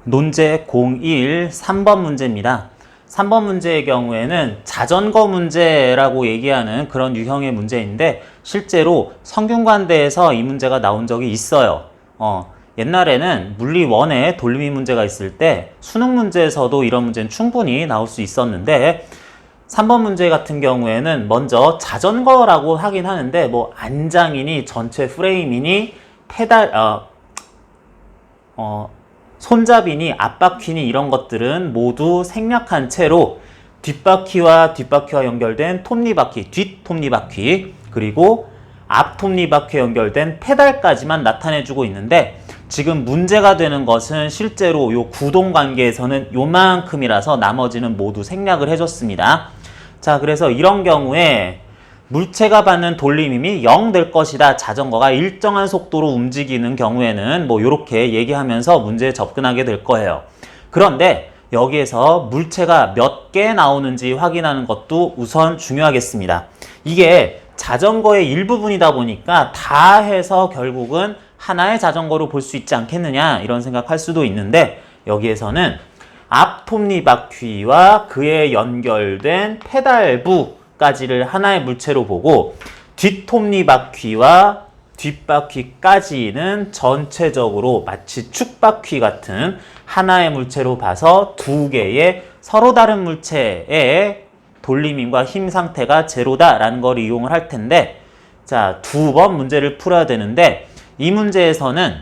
논제 01 3번 문제입니다. 3번 문제의 경우에는 자전거 문제라고 얘기하는 그런 유형의 문제인데 실제로 성균관대에서 이 문제가 나온 적이 있어요. 옛날에는 물리 1에 돌림이 문제가 있을 때 수능 문제에서도 이런 문제는 충분히 나올 수 있었는데 3번 문제 같은 경우에는 먼저 자전거라고 하긴 하는데 뭐 안장이니 전체 프레임이니 페달 손잡이니 앞바퀴니 이런 것들은 모두 생략한 채로 뒷바퀴와 연결된 톱니바퀴, 뒷 톱니바퀴 그리고 앞 톱니바퀴에 연결된 페달까지만 나타내주고 있는데 지금 문제가 되는 것은 실제로 요 구동 관계에서는 요만큼이라서 나머지는 모두 생략을 해줬습니다. 자, 그래서 이런 경우에 물체가 받는 돌림힘이 0 될 것이다. 자전거가 일정한 속도로 움직이는 경우에는 뭐 이렇게 얘기하면서 문제에 접근하게 될 거예요. 그런데 여기에서 물체가 몇 개 나오는지 확인하는 것도 우선 중요하겠습니다. 이게 자전거의 일부분이다 보니까 다 해서 결국은 하나의 자전거로 볼 수 있지 않겠느냐 이런 생각할 수도 있는데 여기에서는 앞 톱니바퀴와 그에 연결된 페달부까지를 하나의 물체로 보고 뒷 톱니바퀴와 뒷바퀴까지는 전체적으로 마치 축바퀴 같은 하나의 물체로 봐서 두 개의 서로 다른 물체의 돌림힘과 힘 상태가 제로다라는 걸 이용을 할 텐데 자, 두 번 문제를 풀어야 되는데 이 문제에서는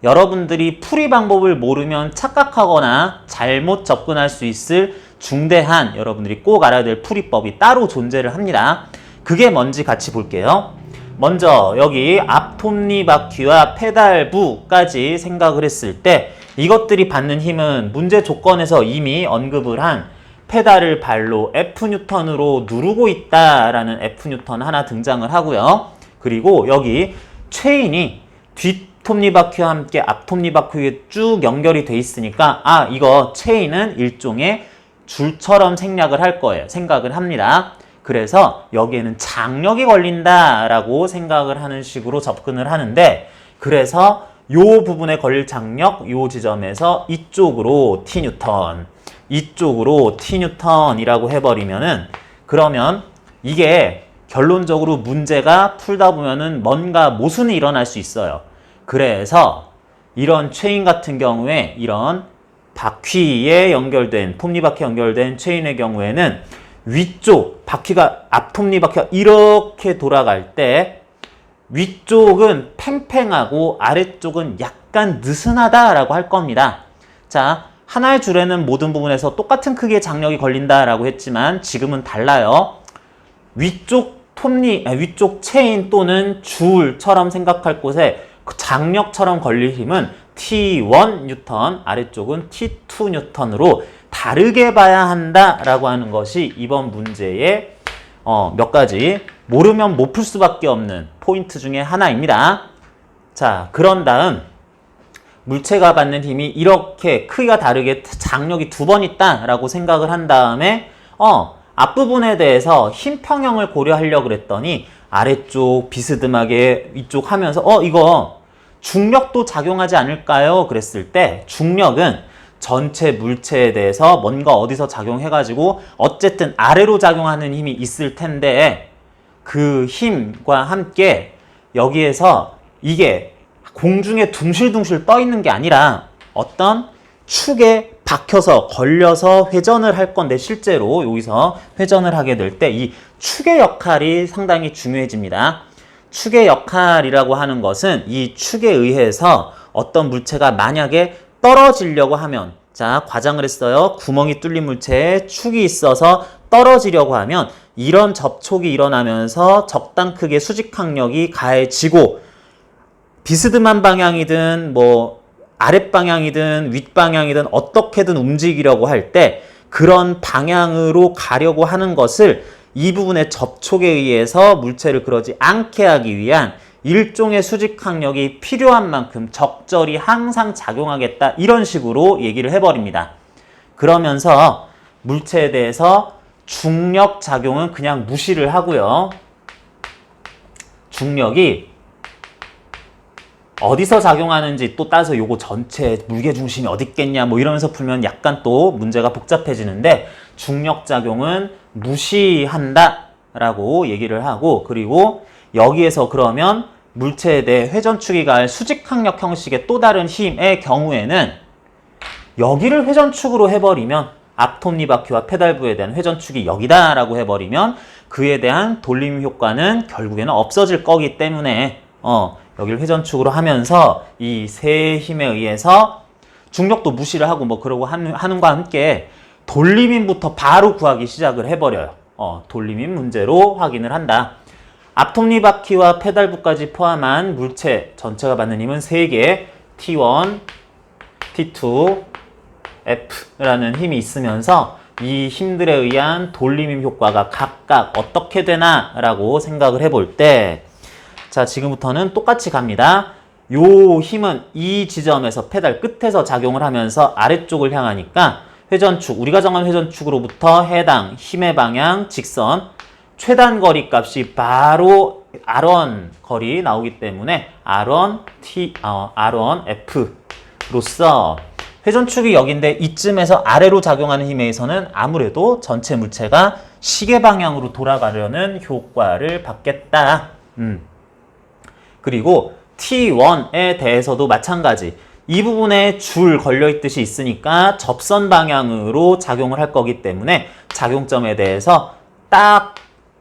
여러분들이 풀이 방법을 모르면 착각하거나 잘못 접근할 수 있을 중대한 여러분들이 꼭 알아야 될 풀이법이 따로 존재를 합니다. 그게 뭔지 같이 볼게요. 먼저 여기 앞 톱니바퀴와 페달부까지 생각을 했을 때 이것들이 받는 힘은 문제 조건에서 이미 언급을 한 페달을 발로 F뉴턴으로 누르고 있다라는 F뉴턴 하나 등장을 하고요. 그리고 여기 체인이 뒷 톱니바퀴와 함께 앞 톱니바퀴에 쭉 연결이 돼 있으니까 이거 체인은 일종의 줄처럼 생각을 할 거예요. 생각을 합니다. 그래서 여기에는 장력이 걸린다라고 생각을 하는 식으로 접근을 하는데 그래서 요 부분에 걸릴 장력 요 지점에서 이쪽으로 T뉴턴 이쪽으로 T뉴턴이라고 해버리면은 그러면 이게 결론적으로 문제가 풀다 보면은 뭔가 모순이 일어날 수 있어요. 그래서 이런 체인 같은 경우에 이런 바퀴에 연결된 톱니바퀴에 연결된 체인의 경우에는 위쪽 바퀴가 앞 톱니바퀴가 이렇게 돌아갈 때 위쪽은 팽팽하고 아래쪽은 약간 느슨하다라고 할 겁니다. 자, 하나의 줄에는 모든 부분에서 똑같은 크기의 장력이 걸린다라고 했지만 지금은 달라요. 위쪽 위쪽 체인 또는 줄처럼 생각할 곳에 장력처럼 걸릴 힘은 T1 뉴턴, 아래쪽은 T2 뉴턴으로 다르게 봐야 한다라고 하는 것이 이번 문제의 몇 가지 모르면 못 풀 수밖에 없는 포인트 중에 하나입니다. 자, 그런 다음 물체가 받는 힘이 이렇게 크기가 다르게 장력이 두 번 있다라고 생각을 한 다음에 앞부분에 대해서 힘 평형을 고려하려고 그랬더니 아래쪽 비스듬하게 위쪽 하면서 이거 중력도 작용하지 않을까요? 그랬을 때 중력은 전체 물체에 대해서 뭔가 어디서 작용해가지고 어쨌든 아래로 작용하는 힘이 있을 텐데 그 힘과 함께 여기에서 이게 공중에 둥실둥실 떠 있는 게 아니라 어떤 축에 박혀서 걸려서 회전을 할 건데 실제로 여기서 회전을 하게 될 때 이 축의 역할이 상당히 중요해집니다. 축의 역할이라고 하는 것은 이 축에 의해서 어떤 물체가 만약에 떨어지려고 하면 자, 과장을 했어요. 구멍이 뚫린 물체에 축이 있어서 떨어지려고 하면 이런 접촉이 일어나면서 적당 크기의 수직항력이 가해지고 비스듬한 방향이든 뭐 아랫방향이든 윗방향이든 어떻게든 움직이려고 할 때 그런 방향으로 가려고 하는 것을 이 부분의 접촉에 의해서 물체를 그러지 않게 하기 위한 일종의 수직항력이 필요한 만큼 적절히 항상 작용하겠다 이런 식으로 얘기를 해버립니다. 그러면서 물체에 대해서 중력 작용은 그냥 무시를 하고요. 중력이 어디서 작용하는지 또 따서 요거 전체 무게중심이 어디 있겠냐 뭐 이러면서 풀면 약간 또 문제가 복잡해지는데 중력작용은 무시한다 라고 얘기를 하고, 그리고 여기에서 그러면 물체에 대해 회전축이 가할 수직항력 형식의 또 다른 힘의 경우에는 여기를 회전축으로 해버리면 앞 톱니바퀴와 페달부에 대한 회전축이 여기다 라고 해버리면 그에 대한 돌림 효과는 결국에는 없어질 거기 때문에 여기를 회전축으로 하면서 이 세 힘에 의해서 중력도 무시를 하고 뭐 그러고 하는과 함께 돌림힘부터 바로 구하기 시작을 해버려요. 돌림힘 문제로 확인을 한다. 앞톱니바퀴와 페달부까지 포함한 물체 전체가 받는 힘은 3개, T1, T2, F라는 힘이 있으면서 이 힘들에 의한 돌림힘 효과가 각각 어떻게 되나 라고 생각을 해볼 때, 자, 지금부터는 똑같이 갑니다. 요 힘은 이 지점에서 페달 끝에서 작용을 하면서 아래쪽을 향하니까 회전축, 우리가 정한 회전축으로부터 해당 힘의 방향 직선 최단 거리 값이 바로 R1 거리 나오기 때문에 R1 F로서 회전축이 여긴데 이쯤에서 아래로 작용하는 힘에 의해서는 아무래도 전체 물체가 시계 방향으로 돌아가려는 효과를 받겠다. 그리고 T1에 대해서도 마찬가지. 이 부분에 줄 걸려있듯이 있으니까 접선 방향으로 작용을 할 거기 때문에 작용점에 대해서 딱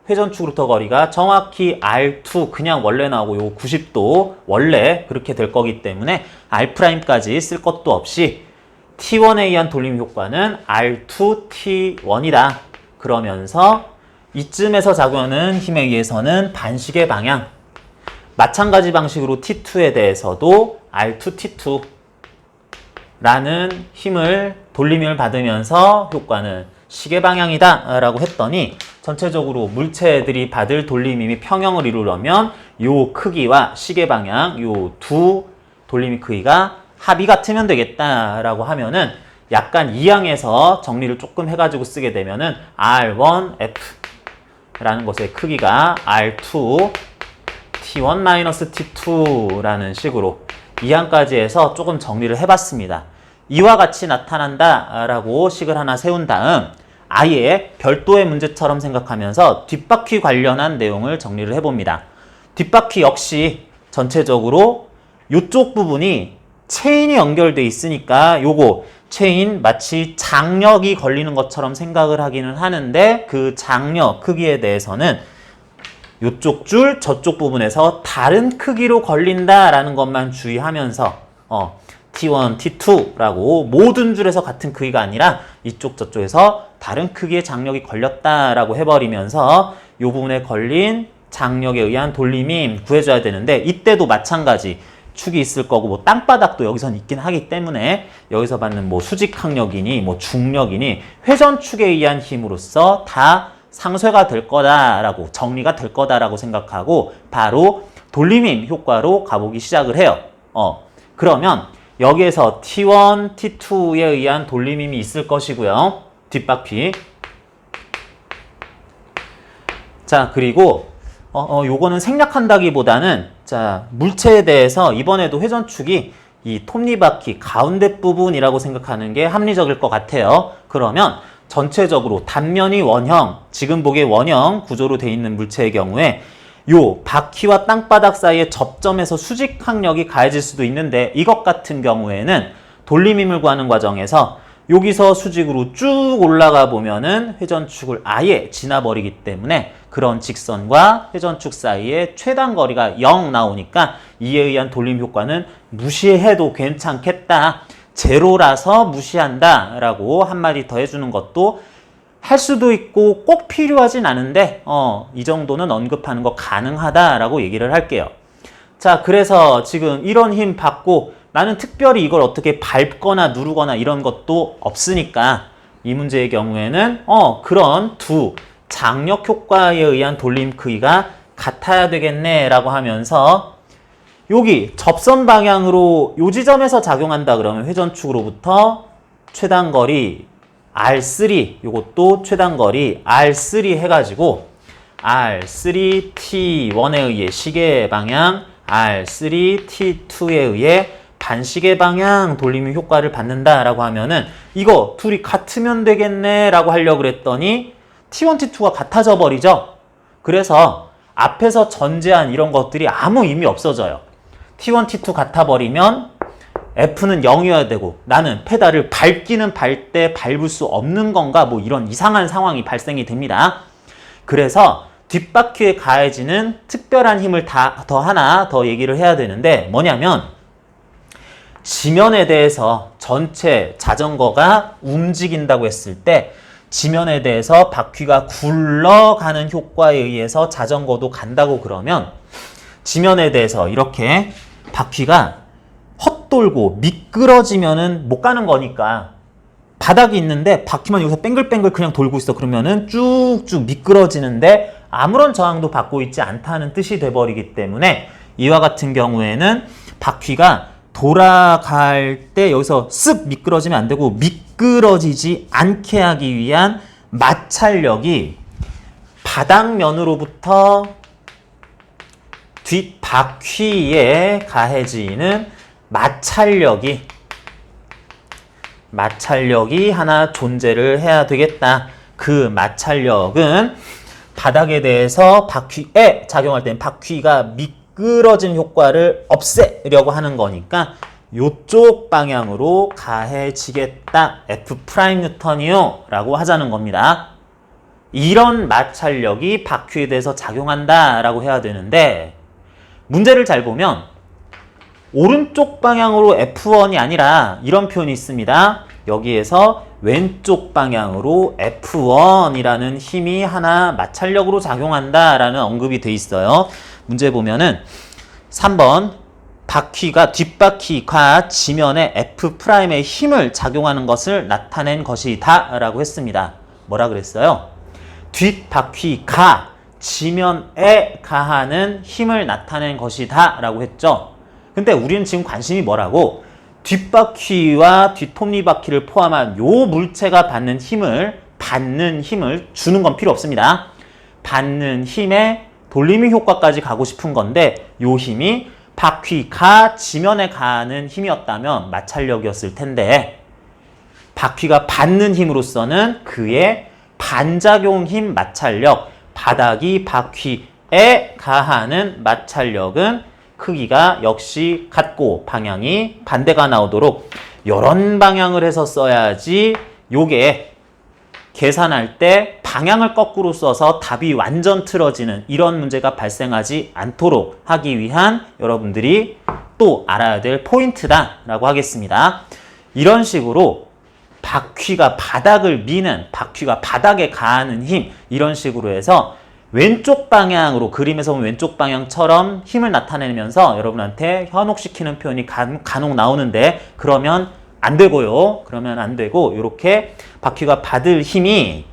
회전축으로부터 거리가 정확히 R2 그냥 원래 나오고 요 90도 원래 그렇게 될 거기 때문에 R'까지 쓸 것도 없이 T1에 의한 돌림 효과는 R2 T1이다. 그러면서 이쯤에서 작용하는 힘에 의해서는 반시계 방향, 마찬가지 방식으로 T2에 대해서도 R2 T2라는 힘을 돌림힘을 받으면서 효과는 시계 방향이다 라고 했더니 전체적으로 물체들이 받을 돌림힘이 평형을 이루려면 요 크기와 시계 방향 요 두 돌림힘 크기가 합이 같으면 되겠다라고 하면은 약간 이항에서 정리를 조금 해가지고 쓰게 되면은 R1F라는 것의 크기가 R2 T1-T2라는 식으로 이항까지 해서 조금 정리를 해봤습니다. 이와 같이 나타난다라고 식을 하나 세운 다음 아예 별도의 문제처럼 생각하면서 뒷바퀴 관련한 내용을 정리를 해봅니다. 뒷바퀴 역시 전체적으로 이쪽 부분이 체인이 연결돼 있으니까 요거 체인 마치 장력이 걸리는 것처럼 생각을 하기는 하는데 그 장력 크기에 대해서는 요쪽 줄 저쪽 부분에서 다른 크기로 걸린다라는 것만 주의하면서 T1, T2라고 모든 줄에서 같은 크기가 아니라 이쪽 저쪽에서 다른 크기의 장력이 걸렸다라고 해버리면서 요 부분에 걸린 장력에 의한 돌림힘 구해줘야 되는데 이때도 마찬가지 축이 있을 거고 뭐 땅바닥도 여기선 있긴 하기 때문에 여기서 받는 뭐 수직항력이니 뭐 중력이니 회전축에 의한 힘으로써 다 상쇄가 될 거다라고 정리가 될 거다라고 생각하고 바로 돌림힘 효과로 가보기 시작을 해요. 그러면 여기에서 T1, T2에 의한 돌림힘이 있을 것이고요. 뒷바퀴. 자, 그리고 요거는 생략한다기보다는 자, 물체에 대해서 이번에도 회전축이 이 톱니바퀴 가운데 부분이라고 생각하는 게 합리적일 것 같아요. 그러면 전체적으로 단면이 원형, 지금 보기에 원형 구조로 돼 있는 물체의 경우에 요 바퀴와 땅바닥 사이의 접점에서 수직항력이 가해질 수도 있는데 이것 같은 경우에는 돌림힘을 구하는 과정에서 여기서 수직으로 쭉 올라가 보면은 회전축을 아예 지나버리기 때문에 그런 직선과 회전축 사이의 최단 거리가 0 나오니까 이에 의한 돌림 효과는 무시해도 괜찮겠다. 제로라서 무시한다 라고 한마디 더 해주는 것도 할 수도 있고 꼭 필요하진 않은데 이 정도는 언급하는 거 가능하다라고 얘기를 할게요. 자, 그래서 지금 이런 힘 받고 나는 특별히 이걸 어떻게 밟거나 누르거나 이런 것도 없으니까 이 문제의 경우에는 그런 두 장력 효과에 의한 돌림 크기가 같아야 되겠네 라고 하면서 여기 접선 방향으로 요 지점에서 작용한다 그러면 회전축으로부터 최단거리 R3 요것도 최단거리 R3 해가지고 R3 T1에 의해 시계 방향 R3T2에 의해 반시계 방향 돌림임 효과를 받는다라고 하면은 이거 둘이 같으면 되겠네 라고 하려고 그랬더니 T1, T2가 같아져 버리죠. 그래서 앞에서 전제한 이런 것들이 아무 의미 없어져요. T1, T2 같아 버리면 F는 0이어야 되고 나는 페달을 밟기는 밟되 밟을 수 없는 건가 뭐 이런 이상한 상황이 발생이 됩니다. 그래서 뒷바퀴에 가해지는 특별한 힘을 더 하나 더 얘기를 해야 되는데 뭐냐면 지면에 대해서 전체 자전거가 움직인다고 했을 때 지면에 대해서 바퀴가 굴러가는 효과에 의해서 자전거도 간다고 그러면 지면에 대해서 이렇게 바퀴가 헛돌고 미끄러지면은 못 가는 거니까 바닥이 있는데 바퀴만 여기서 뱅글뱅글 그냥 돌고 있어. 그러면은 쭉쭉 미끄러지는데 아무런 저항도 받고 있지 않다는 뜻이 돼버리기 때문에 이와 같은 경우에는 바퀴가 돌아갈 때 여기서 쓱 미끄러지면 안 되고 미끄러지지 않게 하기 위한 마찰력이 바닥면으로부터 뒷바퀴에 가해지는 마찰력이 하나 존재를 해야 되겠다. 그 마찰력은 바닥에 대해서 바퀴에 작용할 때는 바퀴가 미끄러진 효과를 없애려고 하는 거니까 이쪽 방향으로 가해지겠다. F' 뉴턴이요 라고 하자는 겁니다. 이런 마찰력이 바퀴에 대해서 작용한다 라고 해야 되는데 문제를 잘 보면 오른쪽 방향으로 F1이 아니라 이런 표현이 있습니다. 여기에서 왼쪽 방향으로 F1이라는 힘이 하나 마찰력으로 작용한다라는 언급이 돼 있어요. 문제 보면은 3번 뒷바퀴가 지면에 F'의 힘을 작용하는 것을 나타낸 것이다 라고 했습니다. 뭐라 그랬어요? 뒷바퀴가 지면에 가하는 힘을 나타낸 것이다 라고 했죠. 근데 우리는 지금 관심이 뭐라고? 뒷바퀴와 뒷톱니바퀴를 포함한 요 물체가 받는 힘을 주는 건 필요 없습니다. 받는 힘에 돌림임 효과까지 가고 싶은 건데 요 힘이 바퀴가 지면에 가는 힘이었다면 마찰력이었을 텐데 바퀴가 받는 힘으로서는 그의 반작용 힘 마찰력, 바닥이 바퀴에 가하는 마찰력은 크기가 역시 같고 방향이 반대가 나오도록 이런 방향을 해서 써야지 요게 계산할 때 방향을 거꾸로 써서 답이 완전 틀어지는 이런 문제가 발생하지 않도록 하기 위한 여러분들이 또 알아야 될 포인트다 라고 하겠습니다. 이런 식으로 바퀴가 바닥을 미는, 바퀴가 바닥에 가하는 힘 이런 식으로 해서 왼쪽 방향으로 그림에서 보면 왼쪽 방향처럼 힘을 나타내면서 여러분한테 현혹시키는 표현이 간혹 나오는데 그러면 안 되고요. 그러면 안 되고 이렇게 바퀴가 받을 힘이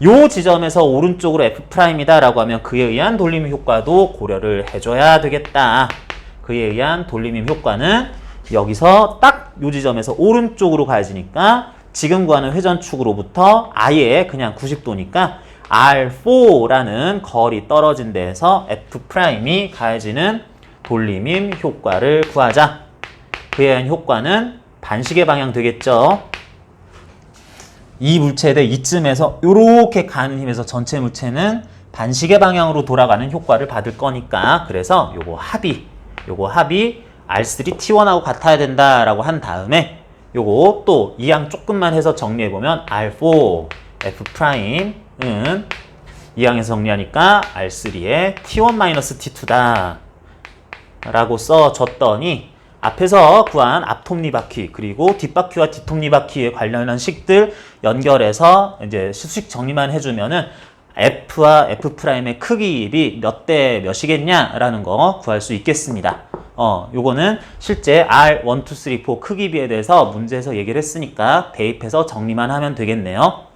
요 지점에서 오른쪽으로 F'이다 라고 하면 그에 의한 돌림임 효과도 고려를 해줘야 되겠다. 그에 의한 돌림임 효과는 여기서 딱 요 지점에서 오른쪽으로 가야지니까 지금 구하는 회전축으로부터 아예 그냥 90도니까 R4라는 거리 떨어진 데에서 F'이 가해지는 돌림임 효과를 구하자. 그에 의한 효과는 반시계 방향 되겠죠. 이 물체에 대해 이쯤에서 이렇게 가는 힘에서 전체 물체는 반시계 방향으로 돌아가는 효과를 받을 거니까 그래서 요거 합이 R3T1하고 같아야 된다라고 한 다음에 요거 또 이항 조금만 해서 정리해보면 R4 F'은 이항에서 정리하니까 R3의 T1-T2다 라고 써줬더니 앞에서 구한 앞톱니바퀴 그리고 뒷바퀴와 뒷톱니바퀴에 관련한 식들 연결해서 이제 수식 정리만 해주면은 F와 F'의 크기입이 몇 대 몇이겠냐라는 거 구할 수 있겠습니다. 요거는 실제 R1, 2, 3, 4 크기비에 대해서 문제에서 얘기를 했으니까 대입해서 정리만 하면 되겠네요.